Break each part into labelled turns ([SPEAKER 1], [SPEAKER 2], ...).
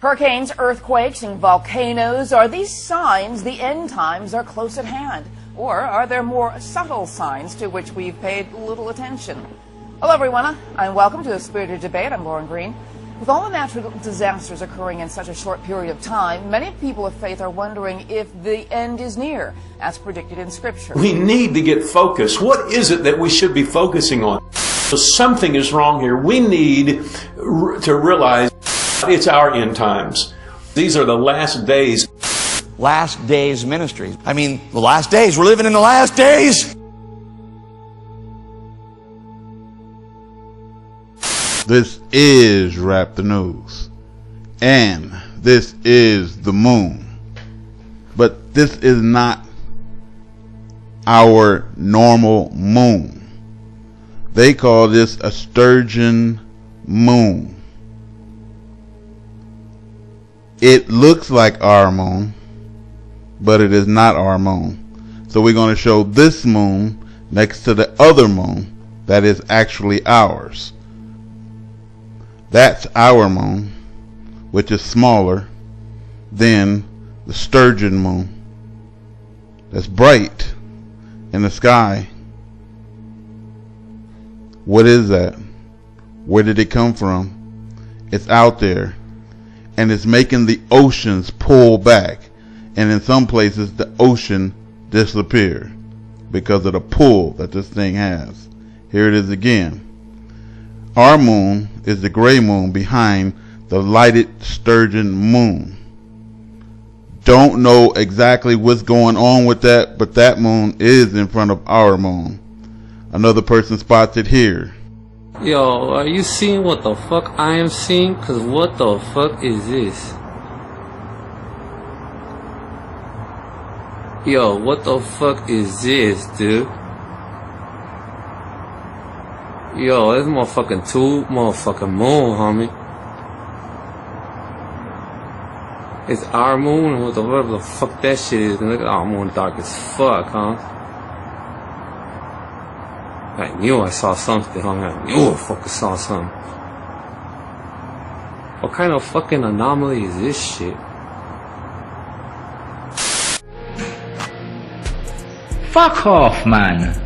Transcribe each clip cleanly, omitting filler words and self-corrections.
[SPEAKER 1] Hurricanes, earthquakes, and volcanoes, are these signs the end times are close at hand? Or are there more subtle signs to which we've paid little attention? Hello, everyone, and welcome to a spirited debate. I'm Lauren Green. With all the natural disasters occurring in such a short period of time, many people of faith are wondering if the end is near, as predicted in Scripture.
[SPEAKER 2] We need to get focused. What is it that we should be focusing on? So something is wrong here. We need to realize it's our end times. These are the last days.
[SPEAKER 3] Last days ministry. I mean, the last days. We're living in the last days.
[SPEAKER 4] This is Rap the News, and this is the moon. But this is not our normal moon. They call this a sturgeon moon. It looks like our moon, but it is not our moon. So we're going to show this moon next to the other moon that is actually ours. That's our moon, which is smaller than the sturgeon moon. That's bright in the sky. What is that? Where did it come from? It's out there, and it's making the oceans pull back, and in some places the ocean disappear because of the pull that this thing has. Here it is again. Our moon is the gray moon behind the lighted sturgeon moon. Don't know exactly what's going on with that, but that moon is in front of our moon. Another person spots it here.
[SPEAKER 5] Yo, are you seeing what the fuck I am seeing? Cause what the fuck is this? Yo, what the fuck is this, dude? Yo, this motherfucking moon, homie. It's our moon, and whatever the fuck that shit is. Look at our moon, dark as fuck, huh? I knew I saw something, homie. I knew I fucking saw something. What kind of fucking anomaly is this shit?
[SPEAKER 6] Fuck off, man.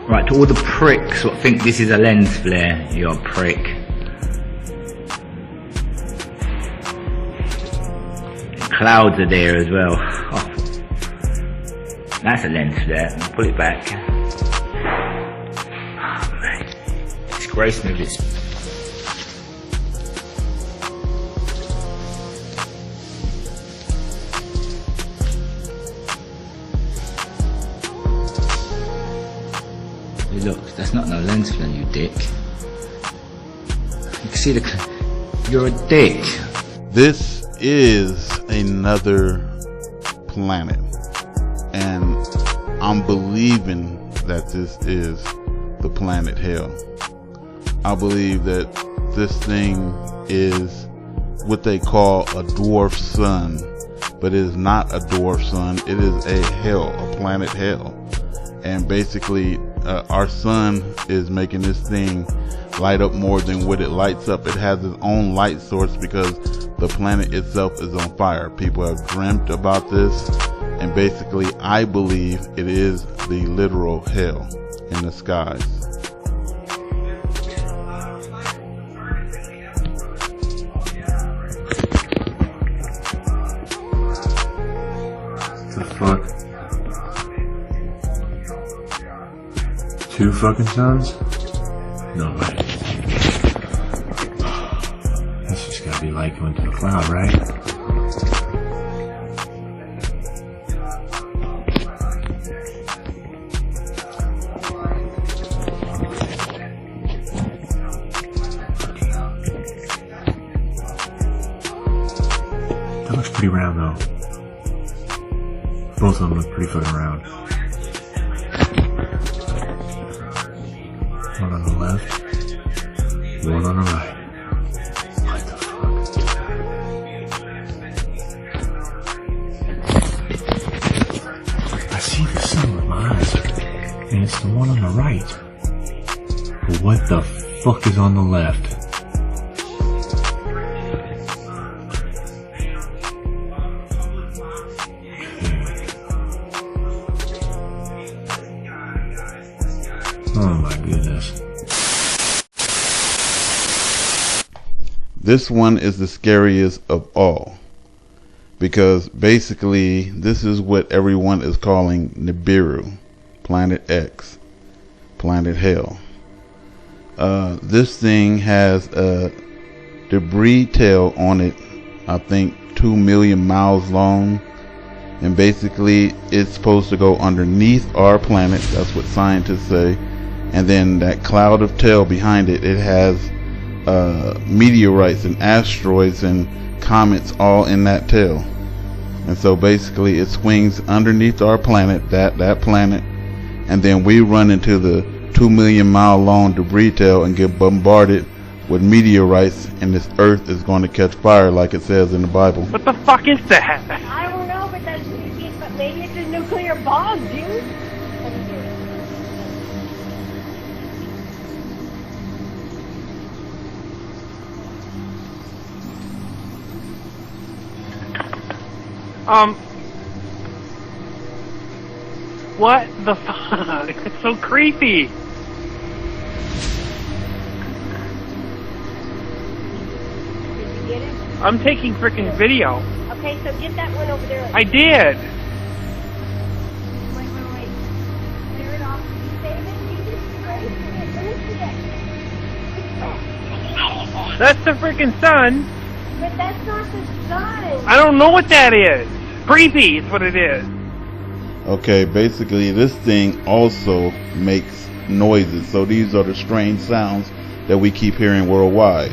[SPEAKER 6] Right, to all the pricks who think this is a lens flare, you're a prick. Clouds are there as well. Oh. That's a lens flare. Pull it back. Oh, man. Disgrace me with this. Look, that's not no lens flare, you dick. You can see you're a dick.
[SPEAKER 4] This is another planet, and I'm believing that this is the planet Hell. I believe that this thing is what they call a dwarf sun, but it is not a dwarf sun. It is a hell, a planet Hell. And basically our sun is making this thing light up more than what it lights up. It has its own light source because the planet itself is on fire. People have dreamt about this, and basically I believe it is the literal hell in the skies.
[SPEAKER 7] The fuck? Two fucking suns? No way. That's just gotta be like going to the cloud, right? That looks pretty round though. Both of them look pretty fucking round. One on the left, one on the right. What the fuck? I see the seen it with my eyes. And it's the one on the right. But what the fuck is on the left? Oh my goodness.
[SPEAKER 4] This one is the scariest of all, because basically this is what everyone is calling Nibiru, Planet X, Planet Hell. This thing has a debris tail on it, I think 2 million miles long, and basically it's supposed to go underneath our planet. That's what scientists say. And then that cloud of tail behind it, it has meteorites and asteroids and comets all in that tail. And so basically it swings underneath our planet, that planet, and then we run into the 2 million mile long debris tail and get bombarded with meteorites, and this earth is going to catch fire like it says in the Bible.
[SPEAKER 8] What the fuck is that?
[SPEAKER 9] I don't know, but maybe it's a nuclear bomb, dude.
[SPEAKER 8] What the fuck? It's so creepy.
[SPEAKER 9] Did you get it?
[SPEAKER 8] I'm taking freaking video.
[SPEAKER 9] Okay, so get that one over there.
[SPEAKER 8] I did.
[SPEAKER 9] Wait. Clear it off. You save it. You just erase it. Let me see it.
[SPEAKER 8] That's the freaking sun.
[SPEAKER 9] But that's not the sun.
[SPEAKER 8] I don't know what that is. Creepy is what it is.
[SPEAKER 4] Okay, basically this thing also makes noises. So these are the strange sounds that we keep hearing worldwide.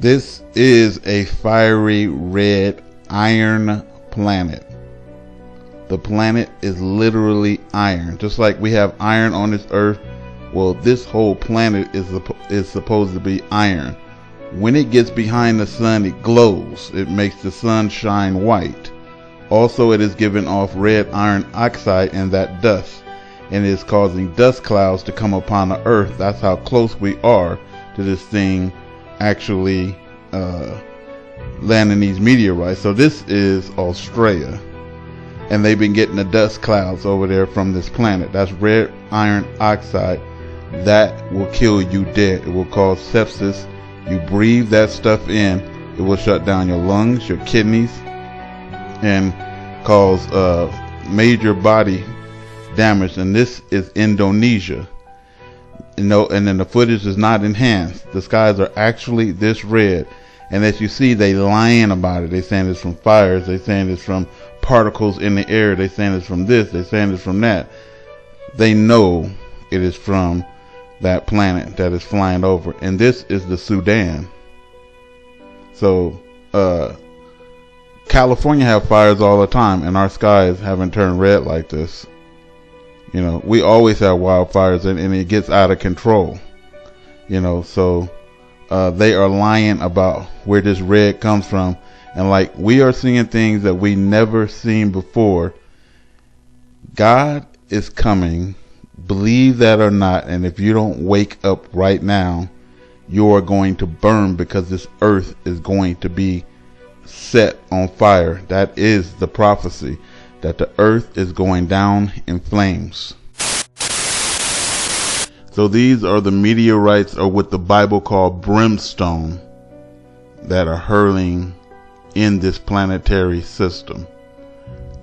[SPEAKER 4] This is a fiery red iron planet. The planet is literally iron. Just like we have iron on this earth, well, this whole planet is supposed to be iron. When it gets behind the sun, it glows. It makes the sun shine white. Also, it is giving off red iron oxide and that dust, and it is causing dust clouds to come upon the earth. That's how close we are to this thing actually landing these meteorites. So this is Australia, and they've been getting the dust clouds over there from this planet. That's red iron oxide. That will kill you dead. It will cause sepsis. You breathe that stuff in, it will shut down your lungs, your kidneys, and cause major body damage. And this is Indonesia. And then the footage is not enhanced. The skies are actually this red. And as you see, they lying about it. They saying it's from fires. They saying it's from particles in the air. They saying it's from this. They saying it's from that. They know it is from that planet that is flying over. And this is the Sudan. So California have fires all the time, and our skies haven't turned red like this. You know, we always have wildfires, and it gets out of control. You know, so they are lying about where this red comes from. And like, we are seeing things that we never seen before. God is coming, believe that or not. And if you don't wake up right now, you are going to burn, because this earth is going to be set on fire. That is the prophecy, that the earth is going down in flames. So these are the meteorites, or what the Bible called brimstone, that are hurling in this planetary system.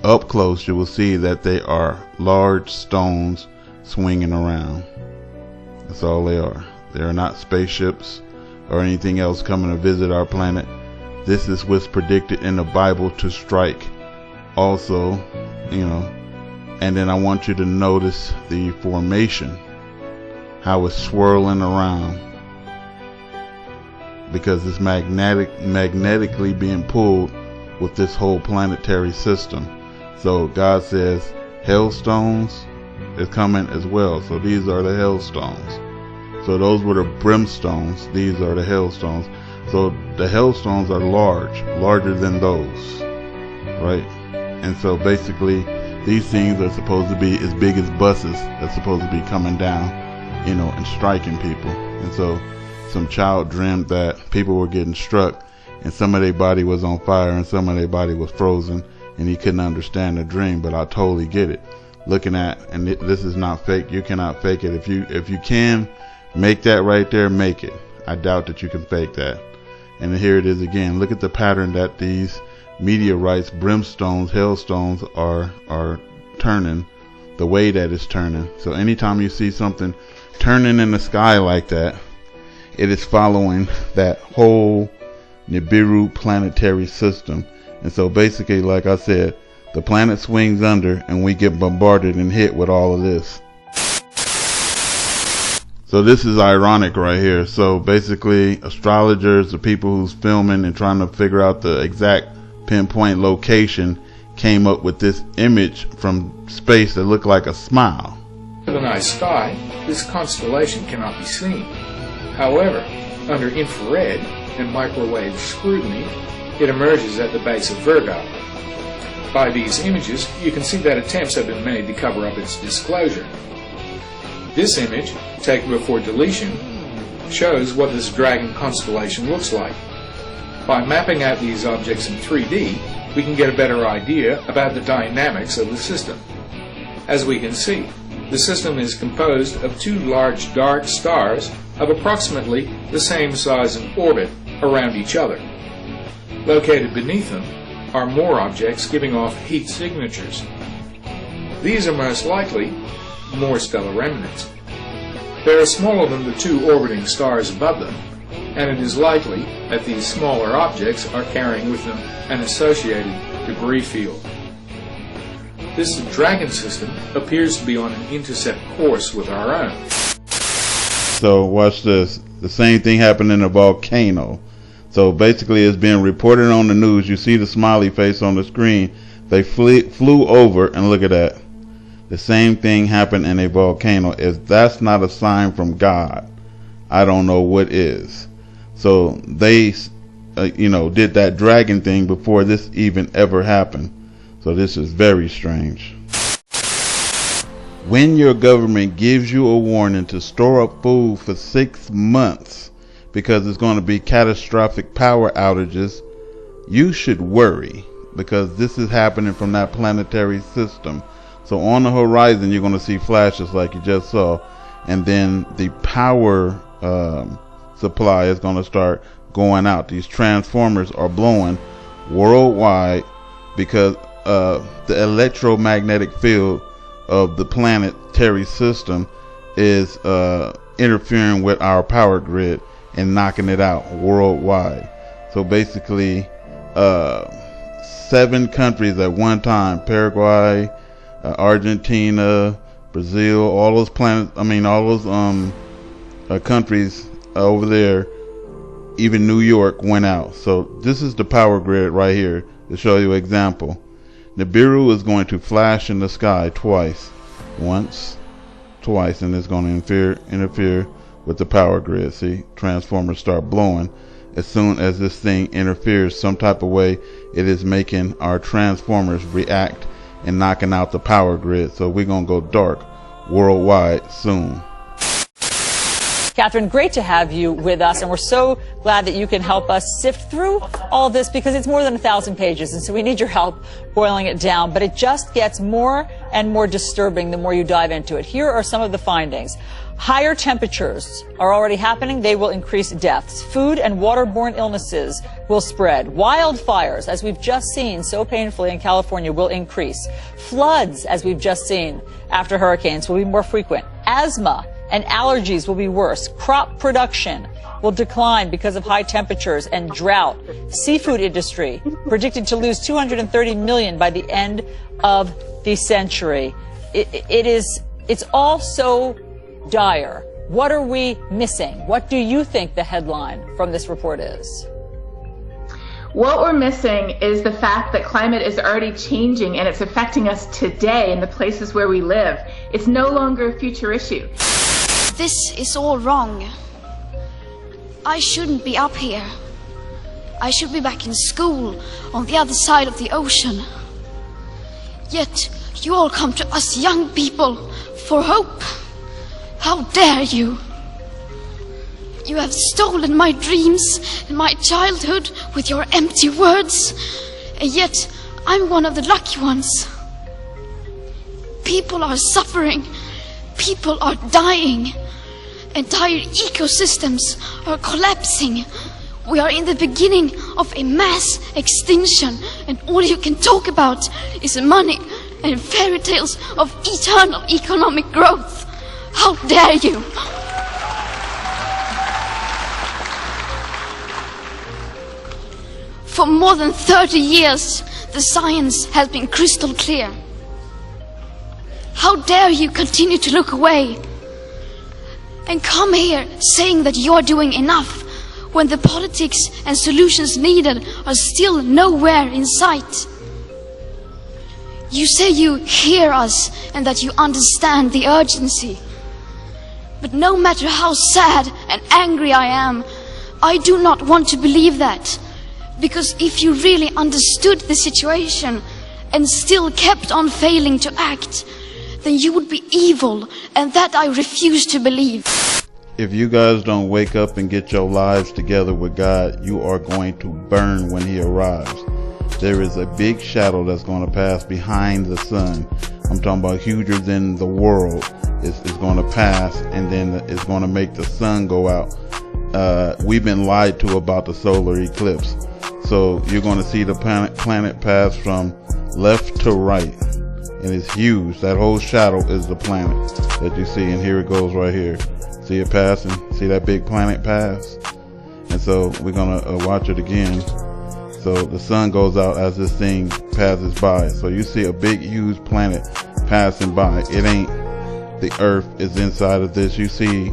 [SPEAKER 4] Up close, you will see that they are large stones swinging around. That's all they are. They are not spaceships or anything else coming to visit our planet. This is what's predicted in the Bible to strike also, you know. And then I want you to notice the formation, how it's swirling around, because it's magnetically being pulled with this whole planetary system. So God says hailstones is coming as well. So these are the hailstones. So those were the brimstones. These are the hailstones. So the hailstones are larger than those, right? And so basically, these things are supposed to be as big as buses that's supposed to be coming down, you know, and striking people. And so some child dreamed that people were getting struck, and some of their body was on fire and some of their body was frozen, and he couldn't understand the dream. But I totally get it. Looking at, and this is not fake. You cannot fake it. If you can make that right there, make it. I doubt that you can fake that. And here it is again. Look at the pattern that these meteorites, brimstones, hailstones are turning, the way that it's turning. So anytime you see something turning in the sky like that, it is following that whole Nibiru planetary system. And so basically, like I said, the planet swings under and we get bombarded and hit with all of this. So this is ironic right here. So basically, astrologers, the people who's filming and trying to figure out the exact pinpoint location, came up with this image from space that looked like a smile.
[SPEAKER 10] In the night sky, this constellation cannot be seen. However, under infrared and microwave scrutiny, it emerges at the base of Virgo. By these images, you can see that attempts have been made to cover up its disclosure. This image, taken before deletion, shows what this dragon constellation looks like. By mapping out these objects in 3D, we can get a better idea about the dynamics of the system. As we can see, the system is composed of two large dark stars of approximately the same size and orbit around each other. Located beneath them are more objects giving off heat signatures. These are most likely more stellar remnants. They are smaller than the two orbiting stars above them, and it is likely that these smaller objects are carrying with them an associated debris field. This dragon system appears to be on an intercept course with our own.
[SPEAKER 4] So watch this. The same thing happened in a volcano. So basically, it's being reported on the news. You see the smiley face on the screen. They flew over, and look at that. The same thing happened in a volcano. If that's not a sign from God, I don't know what is. So they, did that dragon thing before this even ever happened. So this is very strange. When your government gives you a warning to store up food for 6 months because it's going to be catastrophic power outages, you should worry, because this is happening from that planetary system. So on the horizon, you're going to see flashes like you just saw, and then the power supply is going to start going out. These transformers are blowing worldwide because the electromagnetic field of the planetary system is interfering with our power grid and knocking it out worldwide. So basically 7 countries at one time, Paraguay, Argentina, Brazil, all those countries over there, even New York went out. So this is the power grid right here to show you an example. Nibiru is going to flash in the sky twice, once, twice, and it's going to interfere with the power grid. See, transformers start blowing. As soon as this thing interferes some type of way, it is making our transformers react and knocking out the power grid. So we're going to go dark worldwide soon.
[SPEAKER 11] Catherine, great to have you with us, and we're so glad that you can help us sift through all this, because it's more than 1,000 pages, and so we need your help boiling it down. But it just gets more and more disturbing the more you dive into it. Here are some of the findings. Higher temperatures are already happening. They will increase deaths. Food and waterborne illnesses will spread. Wildfires, as we've just seen so painfully in California, will increase. Floods, as we've just seen after hurricanes, will be more frequent. Asthma and allergies will be worse. Crop production will decline because of high temperatures and drought. Seafood industry predicted to lose $230 million by the end of the century. It's all so dire. What are we missing? What do you think the headline from this report is?
[SPEAKER 12] What we're missing is the fact that climate is already changing, and it's affecting us today in the places where we live. It's no longer a future issue.
[SPEAKER 9] This is all wrong. I shouldn't be up here. I should be back in school on the other side of the ocean. Yet you all come to us young people for hope. How dare you? You have stolen my dreams and my childhood with your empty words, and yet I'm one of the lucky ones. People are suffering. People are dying. Entire ecosystems are collapsing. We are in the beginning of a mass extinction, and all you can talk about is money and fairy tales of eternal economic growth. How dare you? For more than 30 years, the science has been crystal clear. How dare you continue to look away and come here saying that you're doing enough when the politics and solutions needed are still nowhere in sight? You say you hear us and that you understand the urgency. But no matter how sad and angry I am, I do not want to believe that. Because if you really understood the situation and still kept on failing to act, then you would be evil, and that I refuse to believe.
[SPEAKER 4] If you guys don't wake up and get your lives together with God, you are going to burn when He arrives. There is a big shadow that's going to pass behind the sun. I'm talking about huger than the world. It's going to pass, and then it's going to make the sun go out. We've been lied to about the solar eclipse. So you're going to see the planet pass from left to right. And it's huge. That whole shadow is the planet that you see. And here it goes right here. See it passing? See that big planet pass? And so we're going to watch it again. So the sun goes out as this thing passes by. So you see a big, huge planet passing by. It ain't the earth is inside of this. You see,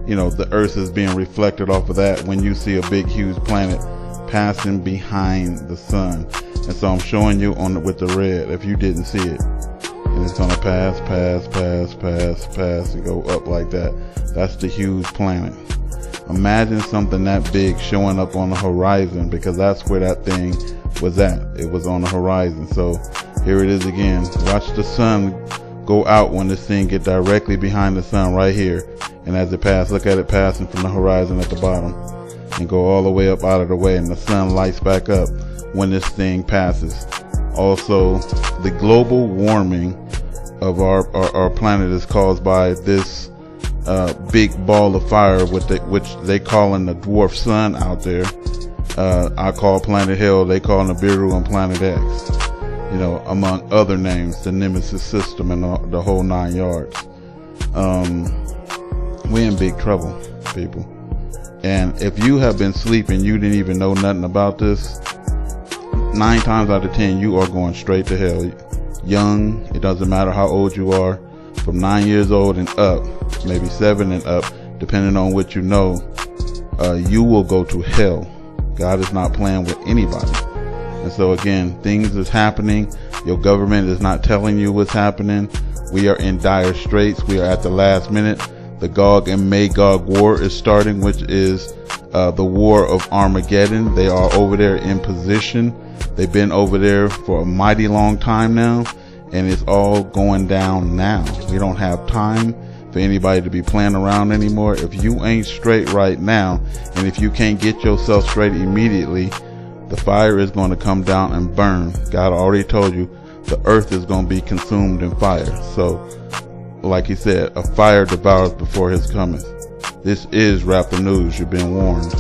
[SPEAKER 4] the earth is being reflected off of that when you see a big, huge planet passing behind the sun. And so I'm showing you with the red if you didn't see it. And it's going to pass, and go up like that. That's the huge planet. Imagine something that big showing up on the horizon, because that's where that thing was at. It was on the horizon. So here it is again. Watch the sun go out when this thing get directly behind the sun right here. And as it passes, look at it passing from the horizon at the bottom and go all the way up out of the way, and the sun lights back up when this thing passes. Also, the global warming of our planet is caused by this big ball of fire, which they call in the dwarf sun out there. I call planet Hell, they call Nibiru and Planet X. You know, among other names, the Nemesis system and the whole 9 yards. We're in big trouble, people. And if you have been sleeping, you didn't even know nothing about this, 9 times out of 10, you are going straight to hell. Young, it doesn't matter how old you are, from 9 years old and up, maybe 7 and up, depending on what you know, you will go to hell. God is not playing with anybody. And so again, things is happening. Your government is not telling you what's happening. We are in dire straits. We are at the last minute. The Gog and Magog war is starting, which is the war of Armageddon. They are over there in position. They've been over there for a mighty long time now, and it's all going down now. We don't have time for anybody to be playing around anymore. If you ain't straight right now, and if you can't get yourself straight immediately, the fire is going to come down and burn. God already told you the earth is going to be consumed in fire. So, like he said, a fire devours before his coming. This is Rapper News. You've been warned.